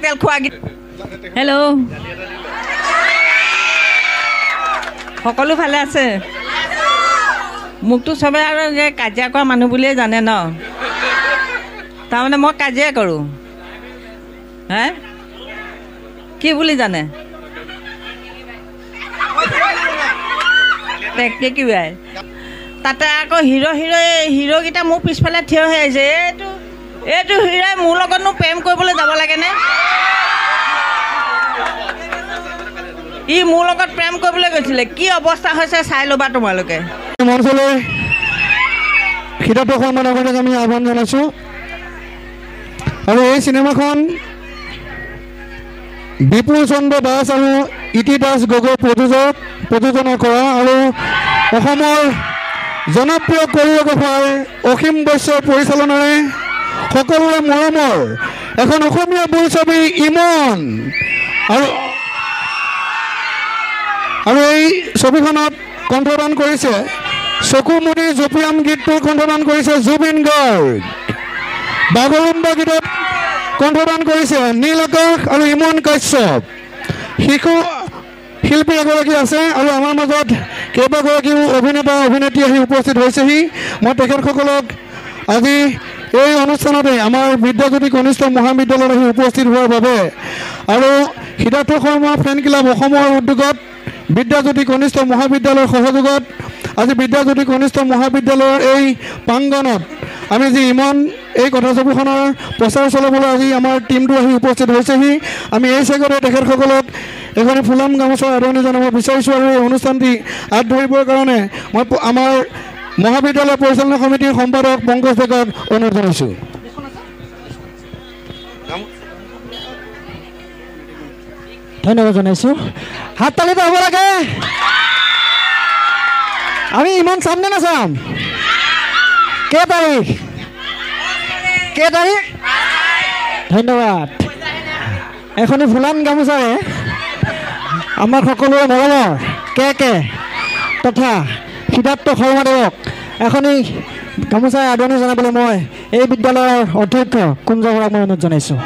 Local খোৱা hello' সকলো ভালে আছে মোকতো চবে আৰু কাজিয়া কৰা মানুহ বুলিয়ে জানে ন তাৰমানে মই কাজিয়া কৰোঁ হে কি বুলি জানে টেকটেকি বাই তাতে আকৌ হিৰ'কেইটা মোৰ পিছফালে থিয় হৈ আহিছে এইটো হিৰ'ই মোৰ লগতনো প্ৰেম কৰিবলৈ যাব লাগেনে ই মোৰ লগত প্ৰেম কৰিবলৈ গৈছিলে কি অৱস্থা হৈছে চাই ল'বা তোমালোকে মঞ্চলৈ খিতাপটো সন্মান আপোনাক আমি আহ্বান জনাইছোঁ আৰু এই চিনেমাখন বিপুল চন্দ্ৰ দাস আৰু ইতি দাস গগৈ প্ৰযোজনা কৰা আৰু অসমৰ জনপ্ৰিয় কোৰিঅ'গ্ৰাফাৰ অসীম বৈশ্যৰ পৰিচালনাৰে সকলোৰে মৰমৰ এখন অসমীয়া বোলছবি ইমন আৰু এই ছবিখনত কণ্ঠদান কৰিছে চকুমুনি জপিয়াম গীতটোৰ কণ্ঠদান কৰিছে জুবিন গাৰ্গ বাগৰুম্বা গীতত কণ্ঠদান কৰিছে নীল আকাশ আৰু ইমন কাশ্যপ শিশু শিল্পী এগৰাকী আছে আৰু আমাৰ মাজত কেইবাগৰাকীও অভিনেতা অভিনেত্ৰী আহি উপস্থিত হৈছেহি মই তেখেতসকলক আজি এই অনুষ্ঠানতে আমাৰ বিদ্যাজ্যোতি কনিষ্ঠ মহাবিদ্যালয়ত আহি উপস্থিত হোৱাৰ বাবে আৰু সিদ্ধাৰ্থ শৰ্মা ফেন ক্লাব অসমৰ উদ্যোগত বিদ্যাজ্যোতি কনিষ্ঠ মহাবিদ্যালয়ৰ সহযোগত আজি বিদ্যাজ্যোতি কনিষ্ঠ মহাবিদ্যালয়ৰ এই প্ৰাংগণত আমি যি ইমান এই কথাছবিখনৰ প্ৰচাৰ চলাবলৈ আজি আমাৰ টীমটো আহি উপস্থিত হৈছেহি আমি এই চেগতে তেখেতসকলক এখনি ফুলাম গামোচাৰ আদৰণি জনাব বিচাৰিছোঁ আৰু এই অনুষ্ঠানটি হাত ধৰিবৰ কাৰণে মই আমাৰ মহাবিদ্যালয় পৰিচালনা সমিতিৰ সম্পাদক পংকজ ডেকাক অনুৰোধ জনাইছোঁ ধন্যবাদ জনাইছোঁ হাত তালিত হ'ব লাগে আমি ইমান চাম নে নাচাম কেই তাৰিখ ধন্যবাদ এখনি ফুলান গামোচাৰে আমাৰ সকলোৰে মৰমৰ কে তথা সিদ্ধাৰ্থ শৰ্মাদেৱক এখনি গামোচাৰে আদৰণি জনাবলৈ মই এই বিদ্যালয়ৰ অধ্যক্ষ কুঞ্জ বৰাক মই অনুৰোধ জনাইছোঁ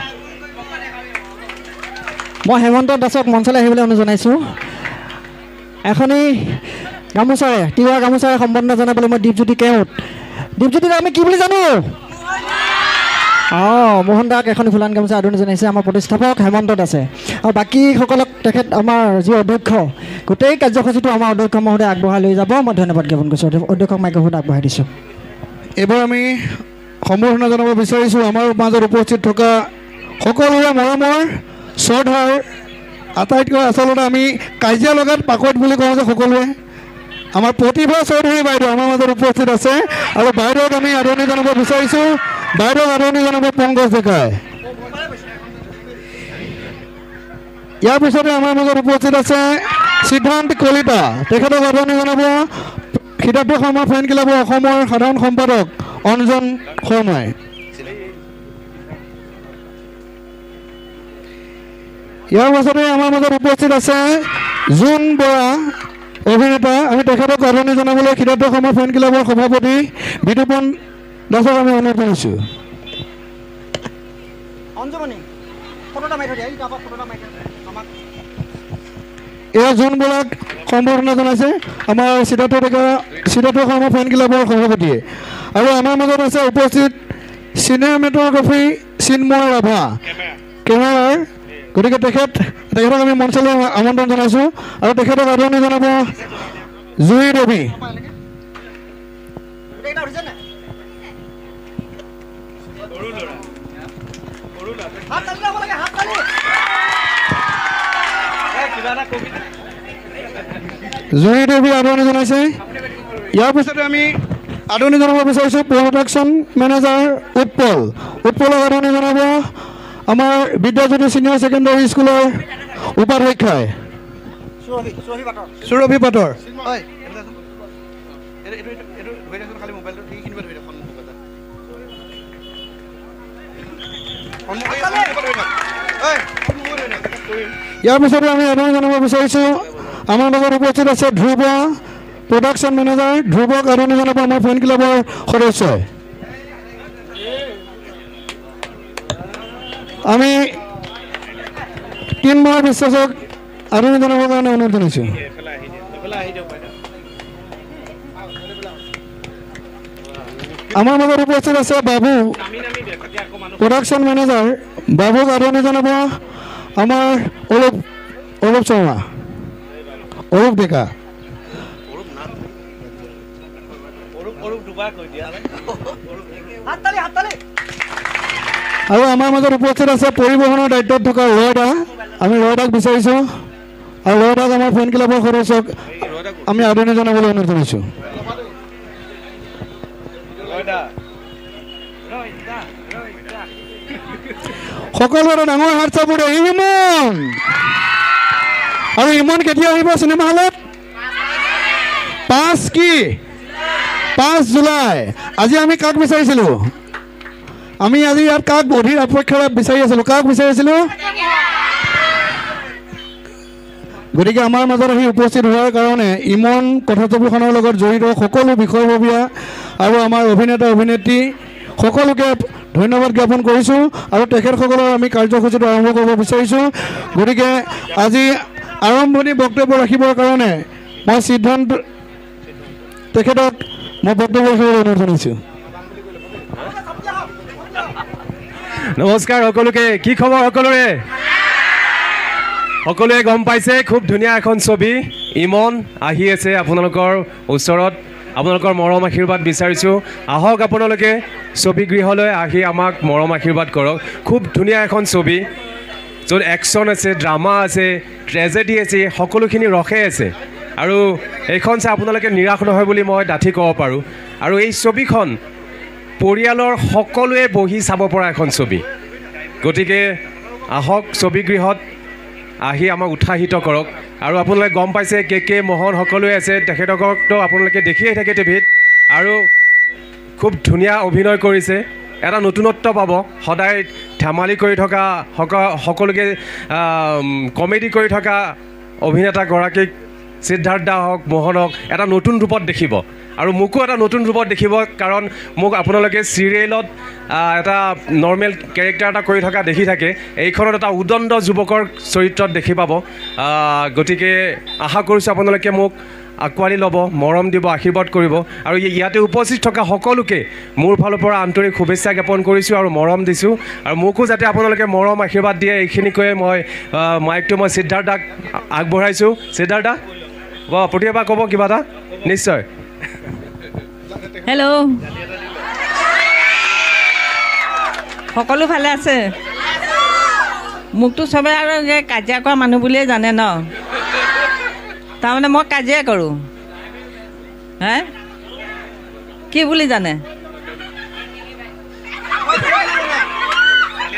মই হেমন্ত দাসক মঞ্চলৈ আহিবলৈ অনুৰোধ জনাইছোঁ এখনি গামোচাৰে তিৱা গামোচাৰে সম্বৰ্ধনা জনাবলৈ মই দীপজ্যোতি কেওট দীপজ্যোতিক আমি কি বুলি জানো মোহন দাক এখন ফুলান গামোচা আদৰণি জনাইছে আমাৰ প্ৰতিষ্ঠাপক হেমন্ত দাসে আৰু বাকীসকলক তেখেত আমাৰ যি অধ্যক্ষ গোটেই কাৰ্যসূচীটো আমাৰ অধ্যক্ষ মহোদয়ে আগবঢ়াই লৈ যাব মই ধন্যবাদ জ্ঞাপন কৰিছোঁ অধ্যক্ষক মাইক্ৰফোন আগবঢ়াই দিছোঁ এইবাৰ আমি সম্বৰ্ধনা জনাব বিচাৰিছোঁ আমাৰ মাজত উপস্থিত থকা সকলোৰে মৰমৰ শ্ৰদ্ধাৰ আটাইতকৈ আচলতে আমি কাজিয়া লগাত পাকৈত বুলি কওঁ যে সকলোৱে আমাৰ প্ৰতিভা চৌধুৰী বাইদেউ আমাৰ মাজত উপস্থিত আছে আৰু বাইদেউক আমি আদৰণি জনাব বিচাৰিছোঁ বাইদেউক আদৰণি জনাব পংকজ ডেকাই ইয়াৰ পিছতে আমাৰ মাজত উপস্থিত আছে সিদ্ধান্ত কলিতা তেখেতক আদৰণি জনাব সিদ্ধাৰ্থ শৰ্মা ফেন ক্লাবৰ অসমৰ সাধাৰণ সম্পাদক অঞ্জন শৰ্মাই ইয়াৰ পাছতে আমাৰ মাজত উপস্থিত আছে জোন বৰা অভিনেতা আমি তেখেতক আদৰণি জনাবলৈ সিদ্ধাৰ্থ শৰ্মা ফেন ক্লাবৰ সভাপতি বিতুপন দাসক আমি অনুৰোধ জনাইছোঁ এয়া জোন বৰাক সম্বৰ্ধনা জনাইছে আমাৰ সিদ্ধাৰ্থ শৰ্মা ফেন ক্লাবৰ সভাপতিয়ে আৰু আমাৰ মাজত আছে উপস্থিত চিনেমেট'গ্ৰাফী চিন্ময় ৰাভা কেমেৰাৰ গতিকে তেখেতক আমি মঞ্চলৈ আমন্ত্ৰণ জনাইছোঁ আৰু তেখেতক আদৰণি জনাব জুই দেৱী জুই দেৱী আদৰণি জনাইছে ইয়াৰ পিছতে আমি আদৰণি জনাব বিচাৰিছোঁ প্ৰডাকশ্যন মেনেজাৰ উৎপলক আদৰণি জনাব আমাৰ বিদ্যাজ্যোতি ছিনিয়ৰ ছেকেণ্ডেৰী স্কুলৰ উপাধ্যক্ষাই সুৰভি পাটৰ ইয়াৰ পিছতে আমি আদৰণি জনাব বিচাৰিছোঁ আমাৰ লগত উপস্থিত আছে ধ্ৰুৱ প্ৰডাকশ্যন মেনেজাৰ ধ্ৰুৱক আদৰণি জনাব আমাৰ ফেন ক্লাবৰ সদস্যই আমি চিন্ময় বিশ্বাসক আদৰণি জনাবৰ কাৰণে অনুৰোধ জনাইছোঁ। আমাৰ মাজত উপস্থিত আছে বাবু, প্ৰডাকশ্যন মেনেজাৰ। বাবুক আদৰণি জনাব আমাৰ অৰূপ শৰ্মা, অৰূপ ডেকা। আৰু আমাৰ মাজত উপস্থিত আছে পৰিবহণৰ দায়িত্বত থকা ৰয়দা। আমি ৰয়দাক বিচাৰিছোঁ আৰু ৰয়দাক আমাৰ ফেন ক্লাবৰ সদস্যক আমি আদৰণি জনাবলৈ অনুৰোধ জনাইছোঁ। সকলো এটা ডাঙৰ হাত চাপোৰে ইমন। আৰু ইমন কেতিয়া আহিব চিনেমা হলত? 5 জুলাই। আজি আমি কাক বিচাৰিছিলোঁ? আমি আজি ইয়াত কাক অধীৰ অপেক্ষাৰে বিচাৰি আছিলোঁ? কাক বিচাৰিছিলোঁ? গতিকে আমাৰ মাজত আহি উপস্থিত হোৱাৰ কাৰণে ইমন কথাছবিখনৰ লগত জড়িত সকলো বিষয়ববীয়া আৰু আমাৰ অভিনেতা অভিনেত্ৰী সকলোকে ধন্যবাদ জ্ঞাপন কৰিছোঁ আৰু তেখেতসকলৰ আমি কাৰ্যসূচীটো আৰম্ভ কৰিব বিচাৰিছোঁ। গতিকে আজি আৰম্ভণি বক্তব্য ৰাখিবৰ কাৰণে মই সিদ্ধান্ত তেখেতক মই বক্তব্য ৰাখিবলৈ অনুৰোধ জনাইছোঁ। নমস্কাৰ সকলোকে। কি খবৰ সকলোৰে? সকলোৱে গম পাইছে খুব ধুনীয়া এখন ছবি ইমন আহি আছে আপোনালোকৰ ওচৰত। আপোনালোকৰ মৰম আশীৰ্বাদ বিচাৰিছোঁ। আহক আপোনালোকে ছবিগৃহলৈ আহি আমাক মৰম আশীৰ্বাদ কৰক। খুব ধুনীয়া এখন ছবি য'ত একশ্যন আছে, ড্ৰামা আছে, ট্ৰেজেডি আছে, সকলোখিনি ৰসে আছে। আৰু এইখন চাই আপোনালোকে নিৰাশ নহয় বুলি মই ডাঠি ক'ব পাৰোঁ। আৰু এই ছবিখন পৰিয়ালৰ সকলোৱে বহি চাব পৰা এখন ছবি। গতিকে আহক ছবিগৃহত আহি আমাক উৎসাহিত কৰক। আৰু আপোনালোকে গম পাইছে কে মোহন সকলোৱে আছে, তেখেতসকলকতো আপোনালোকে দেখিয়েই থাকে টিভিত। আৰু খুব ধুনীয়া অভিনয় কৰিছে, এটা নতুনত্ব পাব। সদায় ধেমালি কৰি থকা সকলোকে কমেডি কৰি থকা অভিনেতাগৰাকীক সিদ্ধাৰ্থ দা হওক, মোহন হওক এটা নতুন ৰূপত দেখিব। আৰু মোকো এটা নতুন ৰূপত দেখিব, কাৰণ মোক আপোনালোকে চিৰিয়েলত এটা নৰ্মেল কেৰেক্টাৰ এটা কৰি থকা দেখি থাকে। এইখনত এটা উদণ্ড যুৱকৰ চৰিত্ৰত দেখি পাব। গতিকে আশা কৰিছোঁ আপোনালোকে মোক আঁকোৱালি ল'ব, মৰম দিব, আশীৰ্বাদ কৰিব। আৰু ইয়াতে উপস্থিত থকা সকলোকে মোৰ ফালৰ পৰা আন্তৰিক শুভেচ্ছা জ্ঞাপন কৰিছোঁ আৰু মৰম দিছোঁ। আৰু মোকো যাতে আপোনালোকে মৰম আশীৰ্বাদ দিয়ে, এইখিনি কৈয়ে মই মাইকটো মই সিদ্ধাৰ্থ দাক আগবঢ়াইছোঁ। সিদ্ধাৰ্থ দা প্ৰতিভা ক'ব কিবা এটা? নিশ্চয়। হেল্ল', সকলো ভালে আছে? মোকতো চবে আৰু কাজিয়া কৰা মানুহ বুলিয়ে জানে ন। তাৰমানে মই কাজিয়া কৰোঁ। হে কি বুলি জানে?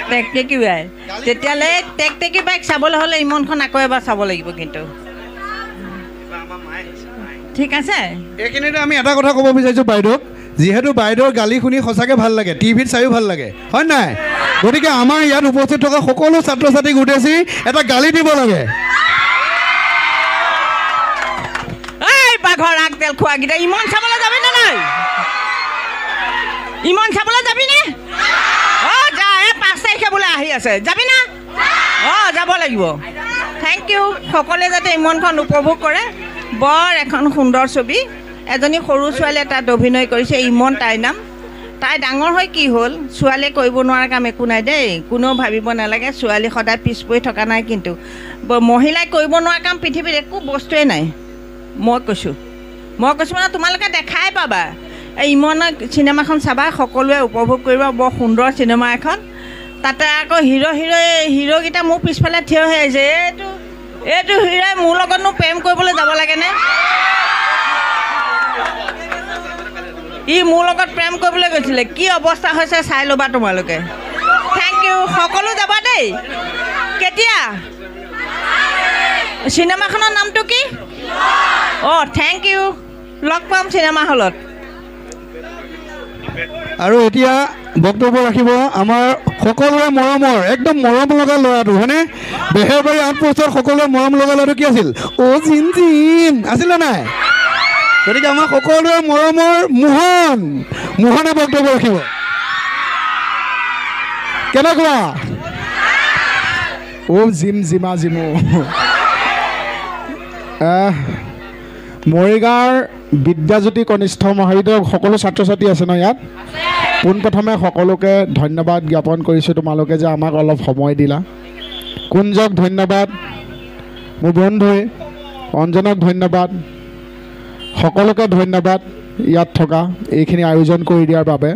টেকটেকি বাই। তেতিয়াহ'লে টেকটেকি বাইক চাবলৈ হ'লে ইমনখন আকৌ এবাৰ চাব লাগিব। কিন্তু ঠিক আছে। এইখিনিতে আমি এটা কথা ক'ব বিচাৰিছোঁ বাইদেউক, যিহেতু বাইদেউৰ গালি শুনি সঁচাকৈ ভাল লাগে, টিভিত চায়ো ভাল লাগে, হয় নাই? গতিকে আমাৰ ইয়াত উপস্থিত থকা সকলো ছাত্ৰ ছাত্ৰীক উদ্দেশ্যি এটা গালি দিব লাগে। এই বাঘৰ আগ তেল খোৱাকেইটা ইমন চাবলৈ যাবি নে নাই? ইমন চাবলৈ যাবি নে? অঁ যা, এই 5 তাৰিখে বোলে আহি আছে, যাবি না? অঁ যাব লাগিব। Thank you. সকলোৱে যাতে ইমনখন উপভোগ কৰে। বৰ এখন সুন্দৰ ছবি। এজনী সৰু ছোৱালীয়ে তাত অভিনয় কৰিছে, ইমন তাইৰ নাম। তাই ডাঙৰ হৈ কি হ'ল? ছোৱালীয়ে কৰিব নোৱাৰা কাম একো নাই দেই, কোনেও ভাবিব নালাগে। ছোৱালী সদায় পিছ পৰি থকা নাই, কিন্তু মহিলাই কৰিব নোৱাৰা কাম পৃথিৱীত একো বস্তুৱেই নাই। মই কৈছোঁ মানে তোমালোকে দেখাই পাবা। এই ইমনৰ চিনেমাখন চাবা, সকলোৱে উপভোগ কৰিব। বৰ সুন্দৰ চিনেমা এখন। তাতে আকৌ হিৰ'কেইটা মোৰ পিছফালে থিয় হৈ আহিছে। এইটো হিৰ'ই মোৰ লগতনো প্ৰেম কৰিবলৈ যাব লাগেনে? ই মোৰ লগত প্ৰেম কৰিবলৈ গৈছিলে। কি অৱস্থা হৈছে চাই ল'বা তোমালোকে। Thank you. সকলো যাবা দেই। কেতিয়া? চিনেমাখনৰ নামটো কি? অঁ থেংক ইউ। লগ পাম চিনেমা হলত। আৰু এতিয়া বক্তব্য ৰাখিব আমাৰ সকলোৰে মৰমৰ, একদম মৰম লগা ল'ৰাটো, হয়নে? বেহেৰবাৰী আউটপোষ্টত সকলোৰে মৰম লগা ল'ৰাটো কি আছিল? অ' জিন আছিলে নাই? গতিকে আমাৰ সকলোৰে মৰমৰ মোহনে বক্তব্য ৰাখিব। কেনেকুৱা? জিম জিমা জিমু মৰিগাঁৱৰ বিদ্যাজ্যোতি কনিষ্ঠ মহাবিদ্যালয়ৰ সকলো ছাত্ৰ ছাত্ৰী আছে ন ইয়াত পোনপ্ৰথমে সকলোকে ধন্যবাদ জ্ঞাপন কৰিছোঁ তোমালোকে যে আমাক অলপ সময় দিলা কুঞ্জক ধন্যবাদ মোৰ বন্ধুৱে অঞ্জনক ধন্যবাদ সকলোকে ধন্যবাদ ইয়াত থকা এইখিনি আয়োজন কৰি দিয়াৰ বাবে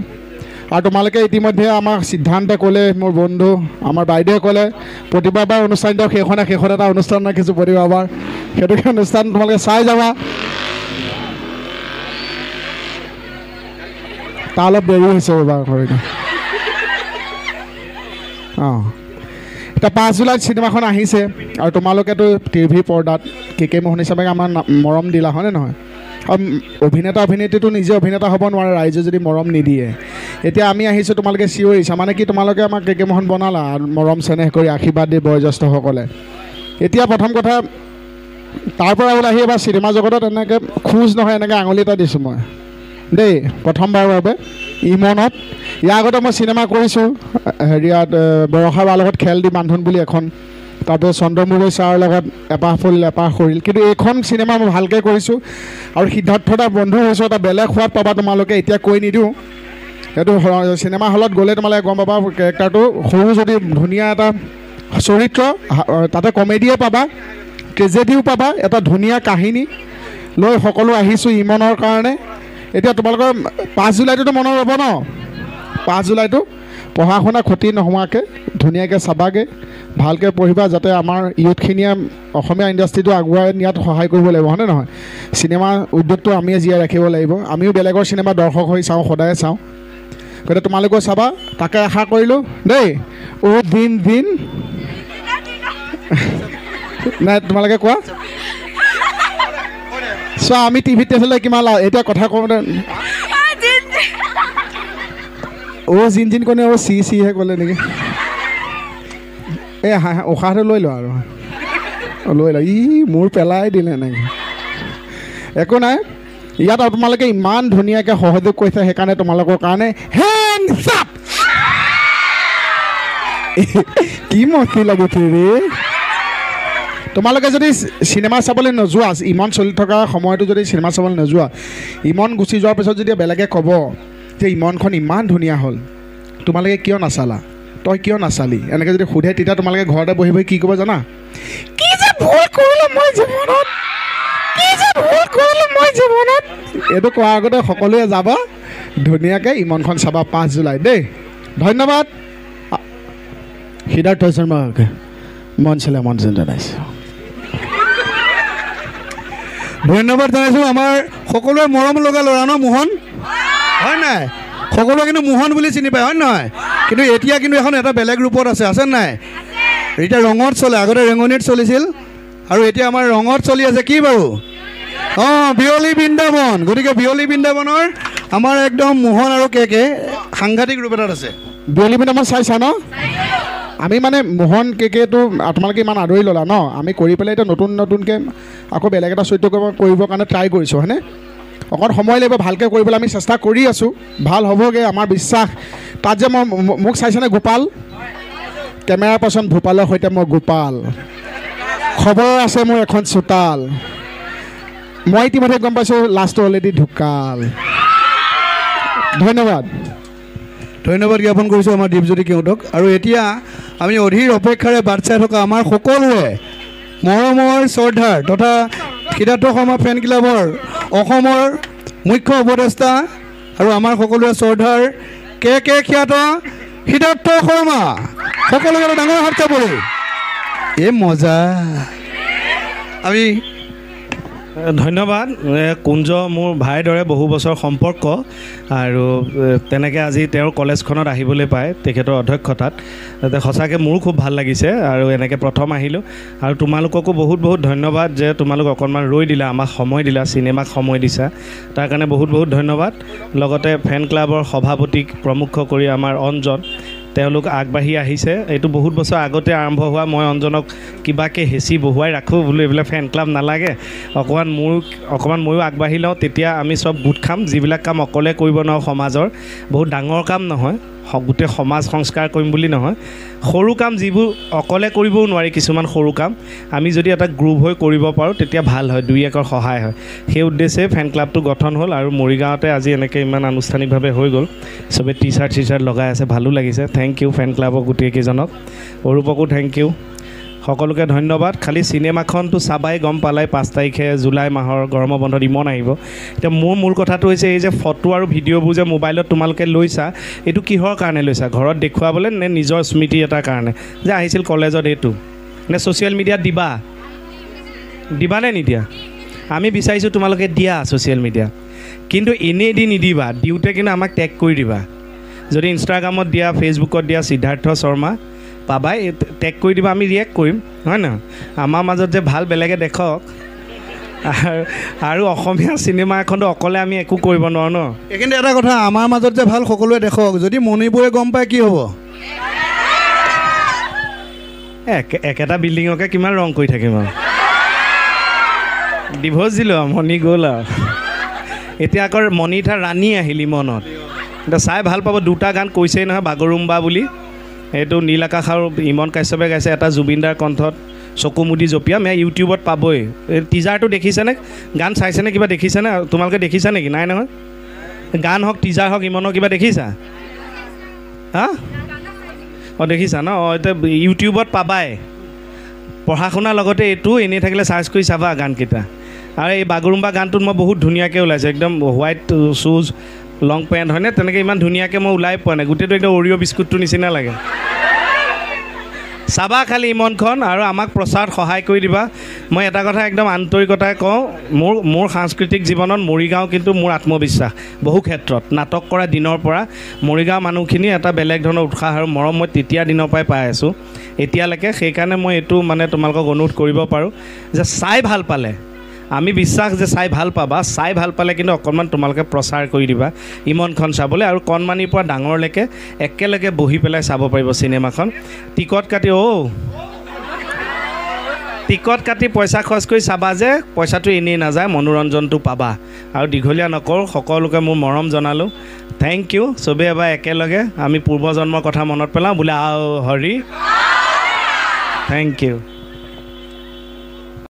আৰু তোমালোকে ইতিমধ্যে আমাক সিদ্ধান্তে ক'লে মোৰ বন্ধু আমাৰ বাইদেৱে ক'লে প্ৰতিবাৰবাৰ অনুষ্ঠানটো শেষত এটা অনুষ্ঠান ৰাখিছোঁ প্ৰতিবাৰবাৰ সেইটোকে অনুষ্ঠান তোমালোকে চাই যাবা তাৰ অলপ দেৰি হৈছে এইবাৰ অঁ এতিয়া 5 জুলাইত চিনেমাখন আহিছে আৰু তোমালোকেতো টিভি পৰ্দাত কে মোহন হিচাপে আমাৰ মৰম দিলা হয়নে নহয় আৰু অভিনেতা অভিনেত্ৰীটো নিজে অভিনেতা হ'ব নোৱাৰে ৰাইজে যদি মৰম নিদিয়ে এতিয়া আমি আহিছোঁ তোমালোকে চিঞৰিছা মানে কি তোমালোকে আমাক কে মোহন বনালা মৰম চেনেহ কৰি আশীৰ্বাদ দি বয়োজ্যেষ্ঠসকলে এতিয়া প্ৰথম কথা তাৰ পৰা ওলাই আহি এবাৰ চিনেমা জগতত এনেকৈ খোজ নহয় এনেকৈ আঙুলি এটা দিছোঁ মই দেই প্ৰথমবাৰৰ বাবে ইমনত ইয়াৰ আগতে মই চিনেমা কৰিছোঁ হেৰিয়াত বৰষা বাৰ লগত খেল দি বান্ধোন বুলি এখন তাৰপিছত চন্দ্ৰমুৰৈ ছাৰৰ লগত এপাহ ফুল এপাহ সৰিল কিন্তু এইখন চিনেমা মই ভালকৈ কৰিছোঁ আৰু সিদ্ধাৰ্থ দা বন্ধু হৈছোঁ এটা বেলেগ সোৱাদ পাবা তোমালোকে এতিয়া কৈ নিদিওঁ সেইটো চিনেমা হলত গ'লে তোমালোকে গম পাবা কেৰেক্টাৰটো সৰু যদি ধুনীয়া এটা চৰিত্ৰ তাতে কমেডিয়ে পাবা ট্ৰেজেডিও পাবা এটা ধুনীয়া কাহিনী লৈ সকলো আহিছোঁ ইমনৰ কাৰণে এতিয়া তোমালোকৰ 5 জুলাইটোতো মনত ৰ'ব ন 5 জুলাইটো পঢ়া শুনা ক্ষতি নোহোৱাকৈ ধুনীয়াকৈ চাবাগৈ ভালকৈ পঢ়িবা যাতে আমাৰ ইউথখিনিয়ে অসমীয়া ইণ্ডাষ্ট্ৰিটো আগুৱাই নিয়াত সহায় কৰিব লাগিব হয়নে নহয় চিনেমা উদ্যোগটো আমিয়ে জীয়াই ৰাখিব লাগিব আমিও বেলেগৰ চিনেমা দৰ্শক হৈ চাওঁ সদায় চাওঁ গতিকে তোমালোকেও চাবা তাকে আশা কৰিলোঁ দেই দিন নাই তোমালোকে কোৱা চোৱা আমি টিভিত চালে কিমান এতিয়া কথা কওঁতে জিন কনে চিহে ক'লে নেকি এই উশাহটো লৈ লোৱা আৰু লৈ লোৱা মোৰ পেলাই দিলে নেকি একো নাই ইয়াত তোমালোকে ইমান ধুনীয়াকৈ সহযোগ কৰিছে সেইকাৰণে তোমালোকৰ কাৰণে হেণ্ডছ আপ কি মস্তি লাগিছে ৰে তোমালোকে যদি চিনেমা চাবলৈ নোযোৱা ইমন চলি থকা সময়টো যদি চিনেমা চাবলৈ নোযোৱা ইমন গুচি যোৱাৰ পিছত যদি বেলেগে ক'ব যে ইমনখন ইমান ধুনীয়া হ'ল তোমালোকে কিয় নাচালা তই কিয় নাচালি এনেকৈ যদি সোধে তেতিয়া তোমালোকে ঘৰতে বহি বহি কি ক'ব জানা কি যে ভুল কৰিলোঁ মই জীৱনত এইটো কোৱাৰ আগতে সকলোৱে যাবা ধুনীয়াকৈ ইমনখন চাবা 5 জুলাই দেই ধন্যবাদ সিদ্ধাৰ্থ শৰ্মাক মন জনাইছোঁ ধন্যবাদ জনাইছোঁ আমাৰ সকলোৱে মৰম লগা ল'ৰা ন মোহন হয় নাই সকলোৱে কিন্তু মোহন বুলি চিনি পায় হয় নহয় কিন্তু এতিয়া কিন্তু এখন এটা বেলেগ ৰূপত আছে নাই এতিয়া ৰঙত চলে আগতে ৰেঙনিত চলিছিল আৰু এতিয়া আমাৰ ৰঙত চলি আছে কি বাৰু অঁ বিয়লি বৃন্দাবন গতিকে বিয়লি বৃন্দাবনৰ আমাৰ একদম মোহন আৰু কে সাংঘাতিক ৰূপ এটাত আছে বিয়লি বৃন্দাবন চাইছা ন আমি মানে মোহন কেটো তোমালোকে ইমান আদৰি ল'লা ন আমি কৰি পেলাই এতিয়া নতুনকৈ আকৌ বেলেগ এটা চৰিত্ৰ কৰিবৰ কাৰণে ট্ৰাই কৰিছোঁ হয়নে অকণ সময় লাগিব ভালকৈ কৰিবলৈ আমি চেষ্টা কৰি আছোঁ ভাল হ'বগৈ আমাৰ বিশ্বাস তাত যে মই মোক চাইছেনে গোপাল কেমেৰা পাৰ্চন ভূপালৰ সৈতে মই গোপাল খবৰ আছে মোৰ এখন চোতাল মই ইতিমধ্যে গম পাইছোঁ লাষ্টটো অলৰেডি ঢুকাল ধন্যবাদ জ্ঞাপন কৰিছোঁ আমাৰ দীপজ্যোতি কেওঁতক আৰু এতিয়া আমি অধীৰ অপেক্ষাৰে বাট চাই থকা আমাৰ সকলোৰে মৰমৰ শ্ৰদ্ধাৰ তথা সিদ্ধাৰ্থ শৰ্মা ফেন ক্লাবৰ অসমৰ মুখ্য উপদেষ্টা আৰু আমাৰ সকলোৰে শ্ৰদ্ধাৰ কে খ্যাত সিদ্ধাৰ্থ শৰ্মা সকলোকে ডাঙৰ হাত চাপৰি এই মজা আমি ধন্যবাদ কুঞ্জ মোৰ ভাইৰ দৰে বহু বছৰ সম্পৰ্ক আৰু তেনেকৈ আজি তেওঁৰ কলেজখনত আহিবলৈ পায় তেখেতৰ অধ্যক্ষতাত সঁচাকৈ মোৰো খুব ভাল লাগিছে আৰু এনেকৈ প্ৰথম আহিলোঁ আৰু তোমালোককো বহুত ধন্যবাদ যে তোমালোক অকণমান ৰৈ দিলা আমাক সময় দিলা চিনেমাক সময় দিছা তাৰ কাৰণে বহুত ধন্যবাদ লগতে ফেন ক্লাবৰ সভাপতিক প্ৰমুখ কৰি আমাৰ অঞ্জন তেওঁলোক আগবাঢ়ি আহিছে এইটো বহুত বছৰ আগতে আৰম্ভ হোৱা মই অঞ্জনক কিবাকৈ হেঁচি বহুৱাই ৰাখোঁ বোলো এইবিলাক ফেন ক্লাব নালাগে অকণমান ময়ো আগবাঢ়ি লওঁ তেতিয়া আমি চব গোট খাম যিবিলাক কাম অকলে কৰিব নোৱাৰোঁ সমাজৰ বহুত ডাঙৰ কাম নহয় গোটেই সমাজ সংস্কাৰ কৰিম বুলি নহয়, সৰু কাম যিবোৰ অকলে কৰিবও নোৱাৰি, কিছুমান সৰু কাম আমি যদি এটা গ্ৰুপ হৈ কৰিব পাৰোঁ তেতিয়া ভাল হয়, দুই একৰ সহায় হয়। সেই উদ্দেশ্যে ফেন ক্লাবটো গঠন হ'ল আৰু মৰিগাঁৱতে আজি এনেকৈ ইমান আনুষ্ঠানিকভাৱে হৈ গ'ল। চবে টি চাৰ্ট লগাই আছে, ভালো লাগিছে। থেংক ইউ ফেন ক্লাবক গোটেইকেইজনক, অৰূপকো থেংক ইউ, সকলোকে ধন্যবাদ। খালি চিনেমাখনটো চাবাই গম পালাই 5 তাৰিখে জুলাই মাহৰ গৰমৰ বন্ধত ইমন আহিব। এতিয়া মোৰ মূল কথাটো হৈছে এই যে ফটো আৰু ভিডিঅ'বোৰ যে মোবাইলত তোমালোকে লৈছা, এইটো কিহৰ কাৰণে লৈছা? ঘৰত দেখুৱাবলৈ নে নিজৰ স্মৃতি এটাৰ কাৰণে যে আহিছিল কলেজত এইটো, নে ছ'চিয়েল মিডিয়াত দিবানে নিদিয়া? আমি বিচাৰিছোঁ তোমালোকে দিয়া ছ'চিয়েল মিডিয়া, কিন্তু এনেই দি নিদিবা, দিওঁতে কিন্তু আমাক টেগ কৰি দিবা। যদি ইনষ্টাগ্ৰামত দিয়া, ফেচবুকত দিয়া সিদ্ধাৰ্থ শৰ্মা পাবাই, টেগ কৰি দিবা, আমি ৰিয়েক্ট কৰিম, হয় নহয়? আমাৰ মাজত যে ভাল বেলেগে দেখক, আৰু অসমীয়া চিনেমা এখনতো অকলে আমি একো কৰিব নোৱাৰোঁ ন। এইখিনি এটা কথা, আমাৰ মাজত যে ভাল সকলোৱে দেখক, যদি মণিপুৰে গম পায় কি হ'ব? একেটা বিল্ডিঙকে কিমান ৰং কৰি থাকিম আৰু। ডিভ'ৰ্চ দিলোঁ আৰু মণি গ'ল আৰু। এতিয়া আকৌ মণিঠা ৰাণী আহিল ইমনত, এতিয়া চাই ভাল পাব। 2টা গান কৈছেই নহয়, বাগৰুম্বা বুলি, এইটো নীল আকাশ আৰু ইমন কাশ্যপে গাইছে, এটা জুবিনদাৰ কণ্ঠত চকু মুদি জঁপিয়াম, ইউটিউবত পাবই। এই টিজাৰটো দেখিছেনে? গান চাইছেনে? কিবা দেখিছেনে? তোমালোকে দেখিছা নেকি? নাই নহয়। গান হওক টিজাৰ হওক ইমনৰ কিবা দেখিছা? হা? দেখিছা ন? এতিয়া ইউটিউবত পাবাই। পঢ়া শুনাৰ লগতে এইটো এনেই থাকিলে চাৰ্চ কৰি চাবা গানকেইটা। আৰু এই বাগৰুম্বা গানটোত মই বহুত ধুনীয়াকৈ ওলাইছোঁ, একদম হোৱাইট শ্বুজ, লং পেণ্ট, হয়নে? তেনেকৈ ইমান ধুনীয়াকৈ মই ওলাই পোৱা নাই, গোটেইটো একদম অৰিঅ' বিস্কুটটোৰ নিচিনা লাগে। চাবা খালি ইমনখন আৰু আমাক প্ৰচাৰত সহায় কৰি দিবা। মই এটা কথা একদম আন্তৰিকতাৰে কওঁ, মোৰ সাংস্কৃতিক জীৱনত মৰিগাঁও কিন্তু মোৰ আত্মবিশ্বাস বহু ক্ষেত্ৰত। নাটক কৰা দিনৰ পৰা মৰিগাঁও মানুহখিনি এটা বেলেগ ধৰণৰ উৎসাহ আৰু মৰম মই তেতিয়া দিনৰ পৰাই পাই আছোঁ এতিয়ালৈকে। সেইকাৰণে মই এইটো মানে তোমালোকক অনুৰোধ কৰিব পাৰোঁ যে চাই ভাল পালে, আমি বিশ্বাস যে চাই ভাল পাবা, চাই ভাল পালে কিন্তু অকণমান তোমালোকে প্ৰচাৰ কৰি দিবা ইমনখন চাবলৈ, আৰু কণমানিৰ পৰা ডাঙৰলৈকে একেলগে বহি পেলাই চাব পাৰিব চিনেমাখন। টিকট কাটি পইচা খৰচ কৰি চাবা যে পইচাটো এনেই নাযায়, মনোৰঞ্জনটো পাবা। আৰু দীঘলীয়া নকৰোঁ, সকলোকে মোৰ মৰম জনালোঁ। Thank you. চবেই এবাৰ একেলগে আমি পূৰ্বজন্মৰ কথা মনত পেলাওঁ বোলে আও হৰি। Thank U.